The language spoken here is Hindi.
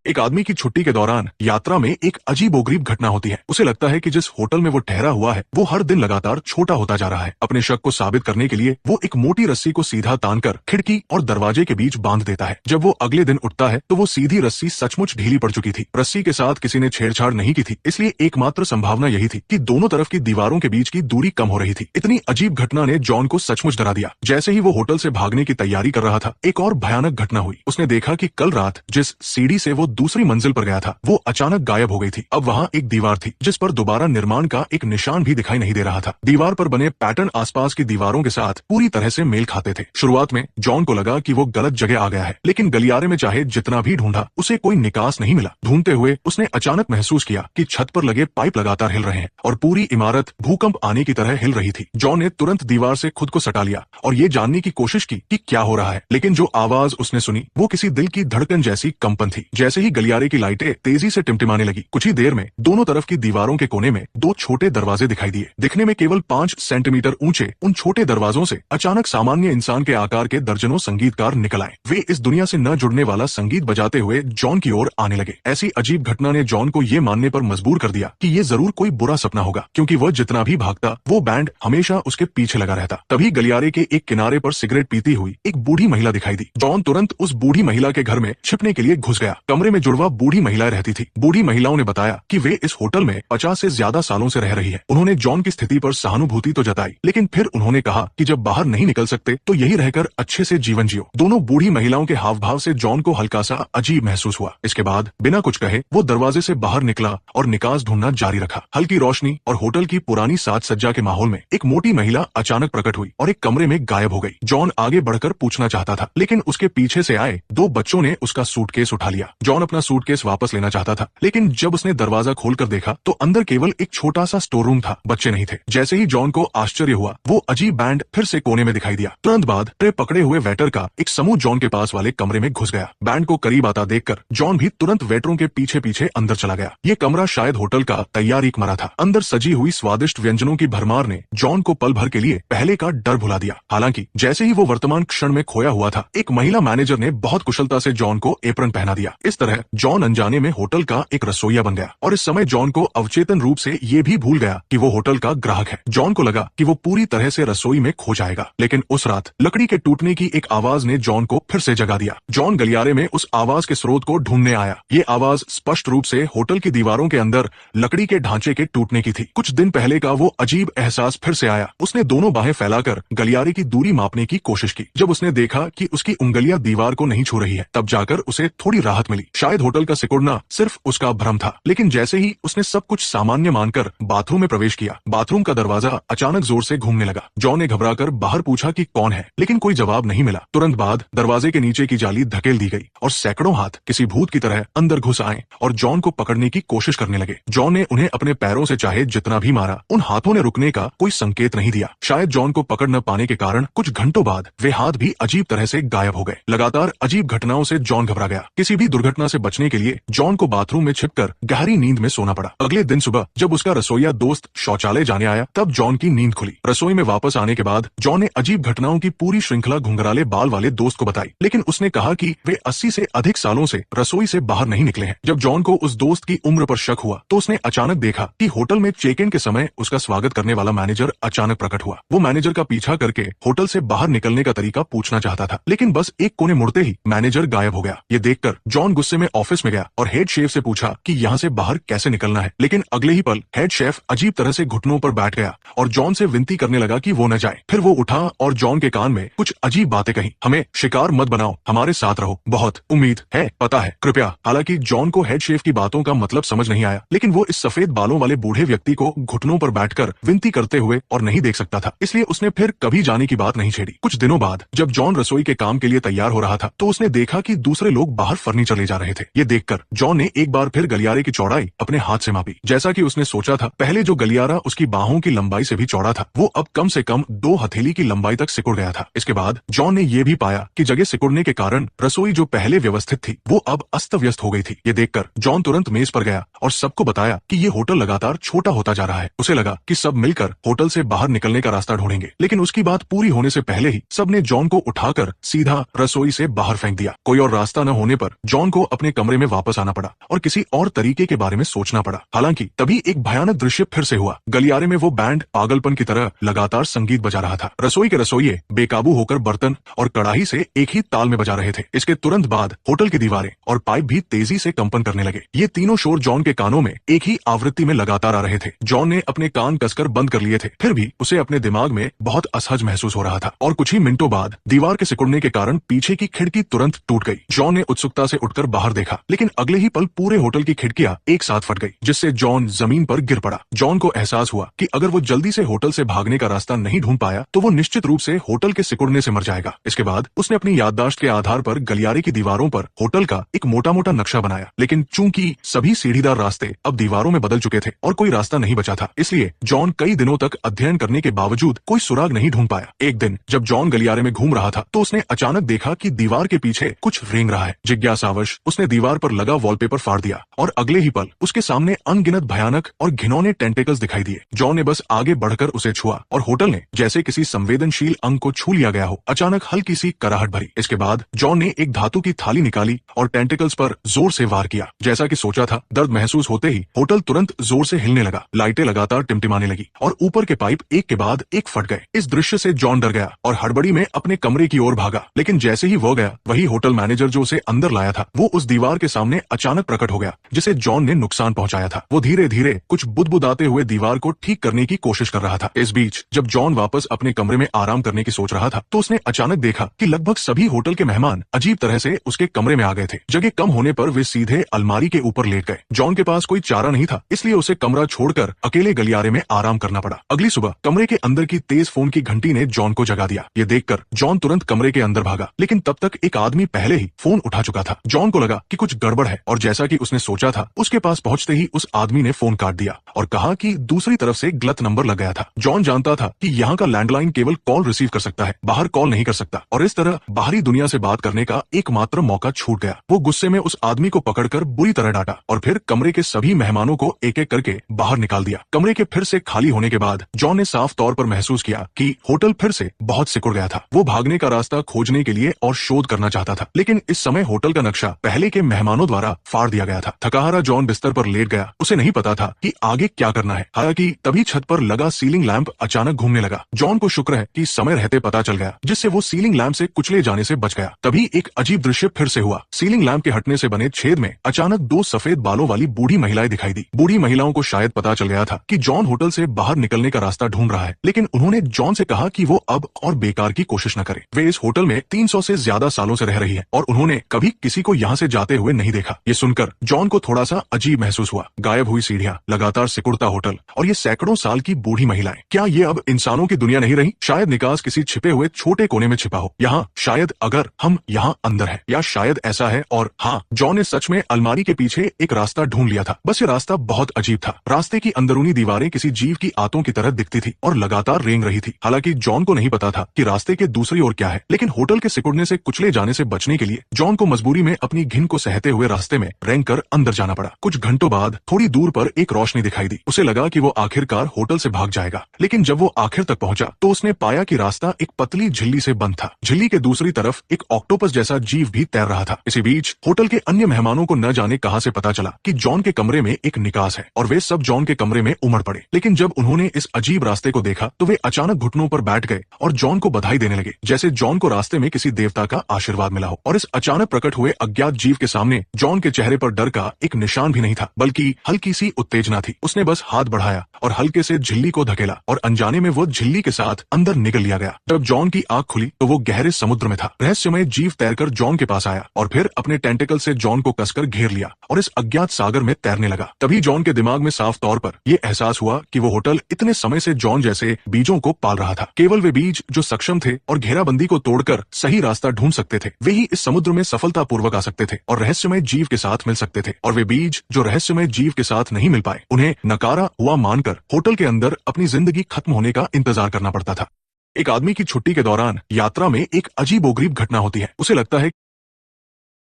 एक आदमी की छुट्टी के दौरान यात्रा में एक अजीबोगरीब घटना होती है। उसे लगता है कि जिस होटल में वो ठहरा हुआ है वो हर दिन लगातार छोटा होता जा रहा है। अपने शक को साबित करने के लिए वो एक मोटी रस्सी को सीधा तानकर खिड़की और दरवाजे के बीच बांध देता है। जब वो अगले दिन उठता है तो वो सीधी रस्सी सचमुच ढीली पड़ चुकी थी। रस्सी के साथ किसी ने छेड़छाड़ नहीं की थी, इसलिए एकमात्र संभावना यही थी कि दोनों तरफ की दीवारों के बीच की दूरी कम हो रही थी। इतनी अजीब घटना ने जॉन को सचमुच डरा दिया। जैसे ही वो होटल से भागने की तैयारी कर रहा था, एक और भयानक घटना हुई। उसने देखा कि कल रात जिस सीढ़ी से वो दूसरी मंजिल पर गया था वो अचानक गायब हो गई थी। अब वहाँ एक दीवार थी जिस पर दोबारा निर्माण का एक निशान भी दिखाई नहीं दे रहा था। दीवार पर बने पैटर्न आसपास की दीवारों के साथ पूरी तरह से मेल खाते थे। शुरुआत में जॉन को लगा कि वो गलत जगह आ गया है, लेकिन गलियारे में चाहे जितना भी ढूंढा उसे कोई निकास नहीं मिला। ढूंढते हुए उसने अचानक महसूस किया कि छत पर लगे पाइप लगातार हिल रहे हैं और पूरी इमारत भूकंप आने की तरह हिल रही थी। जॉन ने तुरंत दीवार से खुद को सटा लिया और ये जानने की कोशिश की कि क्या हो रहा है, लेकिन जो आवाज उसने सुनी वो किसी दिल की धड़कन जैसी कंपन थी। जैसे ही गलियारे की लाइटें तेजी से टिमटिमाने लगी, कुछ ही देर में दोनों तरफ की दीवारों के कोने में दो छोटे दरवाजे दिखाई दिए। दिखने में केवल 5 सेंटीमीटर ऊंचे उन छोटे दरवाजों से अचानक सामान्य इंसान के आकार के दर्जनों संगीतकार निकल आए। वे इस दुनिया से न जुड़ने वाला संगीत बजाते हुए जॉन की ओर आने लगे। ऐसी अजीब घटना ने जॉन को ये मानने पर मजबूर कर दिया कि ये जरूर कोई बुरा सपना होगा, क्योंकि वह जितना भी भागता वो बैंड हमेशा उसके पीछे लगा रहता। तभी गलियारे के एक किनारे पर सिगरेट पीती हुई एक बूढ़ी महिला दिखाई दी। जॉन तुरंत उस बूढ़ी महिला के घर में छिपने के लिए घुस गया। कमरे में जुड़वा बूढ़ी महिलाएं रहती थी। बूढ़ी महिलाओं ने बताया कि वे इस होटल में 50 से ज्यादा सालों से रह रही है। उन्होंने जॉन की स्थिति पर सहानुभूति तो जताई, लेकिन फिर उन्होंने कहा कि जब बाहर नहीं निकल सकते तो यही रहकर अच्छे से जीवन जियो। दोनों बूढ़ी महिलाओं के हाव भाव से जॉन को हल्का सा अजीब महसूस हुआ। इसके बाद बिना कुछ कहे वो दरवाजे से बाहर निकला और निकास ढूंढना जारी रखा। हल्की रोशनी और होटल की पुरानी साज सज्जा के माहौल में एक मोटी महिला अचानक प्रकट हुई और एक कमरे में गायब हो गई। जॉन आगे बढ़कर पूछना चाहता था, लेकिन उसके पीछे से आए 2 बच्चों ने उसका सूटकेस उठा लिया। जॉन अपना सूटकेस वापस लेना चाहता था, लेकिन जब उसने दरवाजा खोलकर देखा तो अंदर केवल एक छोटा सा स्टोर रूम था, बच्चे नहीं थे। जैसे ही जॉन को आश्चर्य हुआ, वो अजीब बैंड फिर से कोने में दिखाई दिया। तुरंत बाद ट्रे पकड़े हुए वेटर का एक समूह जॉन के पास वाले कमरे में घुस गया। बैंड को करीब आता देखकर जॉन भी तुरंत वेटरों के पीछे पीछे अंदर चला गया। ये कमरा शायद होटल का तैयार एक कमरा था। अंदर सजी हुई स्वादिष्ट व्यंजनों की भरमार ने जॉन को पल भर के लिए पहले का डर भुला दिया। हालांकि जैसे ही वो वर्तमान क्षण में खोया हुआ था, एक महिला मैनेजर ने बहुत कुशलता से जॉन को एप्रन पहना दिया। इस तरह जॉन अनजाने में होटल का एक रसोइया बन गया और इस समय जॉन को अवचेतन रूप से ये भी भूल गया कि वो होटल का ग्राहक है। जॉन को लगा कि वो पूरी तरह से रसोई में खो जाएगा, लेकिन उस रात लकड़ी के टूटने की एक आवाज ने जॉन को फिर से जगा दिया। जॉन गलियारे में उस आवाज के स्रोत को ढूंढने आया। ये आवाज स्पष्ट रूप से होटल की दीवारों के अंदर लकड़ी के ढांचे के टूटने की थी। कुछ दिन पहले का वो अजीब एहसास फिर से आया। उसने दोनों बाहें फैलाकर गलियारे की दूरी मापने की कोशिश की। जब उसने देखा कि उसकी उंगलियां दीवार को नहीं छू रही है, तब जाकर उसे थोड़ी राहत मिली। शायद होटल का सिकुड़ना सिर्फ उसका भ्रम था। लेकिन जैसे ही उसने सब कुछ सामान्य मानकर बाथरूम में प्रवेश किया, बाथरूम का दरवाजा अचानक जोर से घूमने लगा। जॉन ने घबराकर बाहर पूछा कि कौन है, लेकिन कोई जवाब नहीं मिला। तुरंत बाद दरवाजे के नीचे की जाली धकेल दी गई और सैकड़ों हाथ किसी भूत की तरह अंदर घुस आए और जॉन को पकड़ने की कोशिश करने लगे। जॉन ने उन्हें अपने पैरों से चाहे जितना भी मारा, उन हाथों ने रुकने का कोई संकेत नहीं दिया। शायद जॉन को पकड़ न पाने के कारण कुछ घंटों बाद वे हाथ भी अजीब तरह से गायब हो गए। लगातार अजीब घटनाओं से जॉन घबरा गया। किसी भी दुर्घटना से बचने के लिए जॉन को बाथरूम में छिपकर गहरी नींद में सोना पड़ा। अगले दिन सुबह जब उसका रसोइया दोस्त शौचालय जाने आया, तब जॉन की नींद खुली। रसोई में वापस आने के बाद जॉन ने अजीब घटनाओं की पूरी श्रृंखला घुंघराले बाल वाले दोस्त को बताई, लेकिन उसने कहा कि वे 80 से अधिक सालों से रसोई से बाहर नहीं निकले हैं। जब जॉन को उस दोस्त की उम्र पर शक हुआ तो उसने अचानक देखा कि होटल में चेक इन के समय उसका स्वागत करने वाला मैनेजर अचानक प्रकट हुआ। वो मैनेजर का पीछा करके होटल से बाहर निकलने का तरीका पूछना चाहता था, लेकिन बस एक कोने मुड़ते ही मैनेजर गायब हो गया। ये देखकर जॉन गुस्से में ऑफिस में गया और हेड शेफ से पूछा कि यहाँ से बाहर कैसे निकलना है, लेकिन अगले ही पल हेड शेफ अजीब तरह से घुटनों पर बैठ गया और जॉन से विनती करने लगा कि वो न जाए। फिर वो उठा और जॉन के कान में कुछ अजीब बातें कही। हमें शिकार मत बनाओ, हमारे साथ रहो, बहुत उम्मीद है, पता है, कृपया। हालांकि जॉन को हेड शेफ की बातों का मतलब समझ नहीं आया, लेकिन वो इस सफेद बालों वाले बूढ़े व्यक्ति को घुटनों पर बैठकर विनती करते हुए और नहीं देख सकता था, इसलिए उसने फिर कभी जाने की बात नहीं छेड़ी। कुछ दिनों बाद जब जॉन रसोई के काम के लिए तैयार हो रहा था तो उसने देखा कि दूसरे लोग बाहर फर्नीचर ले जा रहे थे। ये देखकर जॉन ने एक बार फिर गलियारे की चौड़ाई अपने हाथ से मापी। जैसा कि उसने सोचा था, पहले जो गलियारा उसकी बाहों की लंबाई से भी चौड़ा था, वो अब कम से कम 2 हथेली की लंबाई तक सिकुड़ गया था। इसके बाद जॉन ने यह भी पाया कि जगह सिकुड़ने के कारण रसोई जो पहले व्यवस्थित थी वो अब अस्त व्यस्त हो गई थी। ये देखकर जॉन तुरंत मेज पर गया और सबको बताया कि ये होटल लगातार छोटा होता जा रहा है। उसे लगा कि सब मिलकर होटल से बाहर निकलने का रास्ता ढूंढेंगे, लेकिन उसकी बात पूरी होने से पहले ही सबने जॉन को उठाकर सीधा रसोई से बाहर फेंक दिया। कोई और रास्ता न होने पर जॉन को को अपने कमरे में वापस आना पड़ा और किसी और तरीके के बारे में सोचना पड़ा। हालांकि तभी एक भयानक दृश्य फिर से हुआ। गलियारे में वो बैंड पागलपन की तरह लगातार संगीत बजा रहा था। रसोई के रसोइये बेकाबू होकर बर्तन और कड़ाही से एक ही ताल में बजा रहे थे। इसके तुरंत बाद होटल की दीवारें और पाइप भी तेजी से कंपन करने लगे। ये तीनों शोर जॉन के कानों में एक ही आवृत्ति में लगातार आ रहे थे। जॉन ने अपने कान कसकर बंद कर लिए थे, फिर भी उसे अपने दिमाग में बहुत असहज महसूस हो रहा था। और कुछ ही मिनटों बाद दीवार के सिकुड़ने के कारण पीछे की खिड़की तुरंत टूट गई। जॉन ने उत्सुकता से उठकर बाहर देखा, लेकिन अगले ही पल पूरे होटल की खिड़कियां एक साथ फट गई, जिससे जॉन जमीन पर गिर पड़ा। जॉन को एहसास हुआ कि अगर वो जल्दी से होटल से भागने का रास्ता नहीं ढूंढ पाया तो वो निश्चित रूप से होटल के सिकुड़ने से मर जाएगा। इसके बाद उसने अपनी याददाश्त के आधार पर गलियारे की दीवारों पर होटल का एक मोटा मोटा नक्शा बनाया, लेकिन चूंकि सभी सीढ़ीदार रास्ते अब दीवारों में बदल चुके थे और कोई रास्ता नहीं बचा था, इसलिए जॉन कई दिनों तक अध्ययन करने के बावजूद कोई सुराग नहीं ढूंढ पाया। एक दिन जब जॉन गलियारे में घूम रहा था तो उसने अचानक देखा कि दीवार के पीछे कुछ रेंग रहा है। जिज्ञासावश उसने दीवार पर लगा वॉलपेपर फाड़ दिया और अगले ही पल उसके सामने अनगिनत भयानक और घिनौने टेंटेकल्स दिखाई दिए। जॉन ने बस आगे बढ़कर उसे छुआ और होटल ने जैसे किसी संवेदनशील अंग को छू लिया गया हो अचानक हल्की सी कराहट भरी। इसके बाद जॉन ने एक धातु की थाली निकाली और टेंटेकल्स पर जोर से वार किया। जैसा कि सोचा था, दर्द महसूस होते ही होटल तुरंत जोर से हिलने लगा। लाइटें लगातार टिमटिमाने लगी और ऊपर के पाइप एक के बाद एक फट गए। इस दृश्य से जॉन डर गया और हड़बड़ी में अपने कमरे की ओर भागा, लेकिन जैसे ही वो गया वही होटल मैनेजर जो उसे अंदर लाया था वो उस दीवार के सामने अचानक प्रकट हो गया जिसे जॉन ने नुकसान पहुंचाया था। वो धीरे धीरे कुछ बुदबुदाते हुए दीवार को ठीक करने की कोशिश कर रहा था। इस बीच जब जॉन वापस अपने कमरे में आराम करने की सोच रहा था तो उसने अचानक देखा कि लगभग सभी होटल के मेहमान अजीब तरह से उसके कमरे में आ गए थे। जगह कम होने पर वे सीधे अलमारी के ऊपर लेट गए। जॉन के पास कोई चारा नहीं था, इसलिए उसे कमरा छोड़कर अकेले गलियारे में आराम करना पड़ा। अगली सुबह कमरे के अंदर की तेज फोन की घंटी ने जॉन को जगा दिया। ये देखकर जॉन तुरंत कमरे के अंदर भागा, लेकिन तब तक एक आदमी पहले ही फोन उठा चुका था। जॉन को लगा कि कुछ गड़बड़ है और जैसा कि उसने सोचा था उसके पास पहुंचते ही उस आदमी ने फोन काट दिया और कहा कि दूसरी तरफ से गलत नंबर लग गया था। जॉन जानता था कि यहाँ का लैंडलाइन केवल कॉल रिसीव कर सकता है, बाहर कॉल नहीं कर सकता, और इस तरह बाहरी दुनिया से बात करने का एकमात्र मौका छूट गया। वो गुस्से में उस आदमी को पकड़कर बुरी तरह डांटा और फिर कमरे के सभी मेहमानों को एक एक करके बाहर निकाल दिया। कमरे के फिर से खाली होने के बाद जॉन ने साफ तौर पर महसूस किया कि होटल फिर से बहुत सिकुड़ गया था। वो भागने का रास्ता खोजने के लिए और शोध करना चाहता था, लेकिन इस समय होटल का नक्शा पहले के मेहमानों द्वारा फाड़ दिया गया था। थकाहारा जॉन बिस्तर पर लेट गया। उसे नहीं पता था कि आगे क्या करना है। हालांकि तभी छत पर लगा सीलिंग लैंप अचानक घूमने लगा। जॉन को शुक्र है कि समय रहते पता चल गया, जिससे वो सीलिंग लैंप से कुचले जाने से बच गया। तभी एक अजीब दृश्य फिर से हुआ। सीलिंग लैंप के हटने से बने छेद में अचानक दो सफेद बालों वाली बूढ़ी महिलाएं दिखाई दी। बूढ़ी महिलाओं को शायद पता चल गया था कि जॉन होटल से बाहर निकलने का रास्ता ढूंढ रहा है, लेकिन उन्होंने जॉन से कहा कि वो अब और बेकार की कोशिश न करे। वे इस होटल में 300 से ज्यादा सालों से रह रही है और उन्होंने कभी किसी को यहाँ से जाते हुए नहीं देखा। ये सुनकर जॉन को थोड़ा सा अजीब महसूस हुआ। गायब हुई सीढ़ियां, लगातार सिकुड़ता होटल और ये सैकड़ों साल की बूढ़ी महिलाएं, क्या ये अब इंसानों की दुनिया नहीं रही? शायद निकास किसी छिपे हुए छोटे कोने में छिपा हो। यहाँ शायद अगर हम यहाँ अंदर है, या शायद ऐसा है। और हाँ, जॉन ने सच में अलमारी के पीछे एक रास्ता ढूंढ लिया था। बस ये रास्ता बहुत अजीब था। रास्ते की अंदरूनी दीवारें किसी जीव की आंतों की तरह दिखती थी और लगातार रेंग रही थी। हालांकि जॉन को नहीं पता था कि रास्ते के दूसरी ओर क्या है, लेकिन होटल के सिकुड़ने से कुचले जाने से बचने के लिए जॉन को मजबूरी में अपनी घिन को सहते हुए रास्ते में रेंग कर अंदर जाना पड़ा। कुछ घंटों बाद थोड़ी दूर पर एक रोशनी दिखाई दी। उसे लगा कि वो आखिरकार होटल से भाग जाएगा, लेकिन जब वो आखिर तक पहुंचा तो उसने पाया कि रास्ता एक पतली झिल्ली से बंद था। झिल्ली के दूसरी तरफ एक ऑक्टोपस जैसा जीव भी तैर रहा था। इसी बीच होटल के अन्य मेहमानों को न जाने कहां से पता चला कि जॉन के कमरे में एक निकास है और वे सब जॉन के कमरे में उमड़ पड़े। लेकिन जब उन्होंने इस अजीब रास्ते को देखा तो वे अचानक घुटनों पर बैठ गए और जॉन को बधाई देने लगे, जैसे जॉन को रास्ते में किसी देवता का आशीर्वाद मिला हो। और इस अचानक प्रकट हुए अज्ञात जीव के सामने जॉन के चेहरे पर डर का एक निशान भी नहीं था, बल्कि हल्की सी उत्तेजना थी। उसने बस हाथ बढ़ाया और हल्के से झिल्ली को धकेला और अनजाने में वो झिल्ली के साथ अंदर निकल लिया गया। जब जॉन की आंख खुली तो वो गहरे समुद्र में था। रहस्यमय जीव तैरकर जॉन के पास आया और फिर अपने टेंटेकल से जॉन को कसकर घेर लिया और इस अज्ञात सागर में तैरने लगा। तभी जॉन के दिमाग में साफ तौर पर यह एहसास हुआ कि वो होटल इतने समय से जॉन जैसे बीजों को पाल रहा था। केवल वे बीज जो सक्षम थे और घेराबंदी को तोड़कर सही रास्ता ढूंढ सकते थे, वे ही इस समुद्र में सफलतापूर्वक आ सकते थे और रहस्यमय जीव के साथ मिल सकते थे। और वे बीज जो रहस्यमय जीव के साथ नहीं मिल पाए, उन्हें नकारा हुआ मानकर होटल के अंदर अपनी जिंदगी खत्म होने का इंतजार करना पड़ता था। एक आदमी की छुट्टी के दौरान यात्रा में एक अजीबोगरीब घटना होती है। उसे लगता है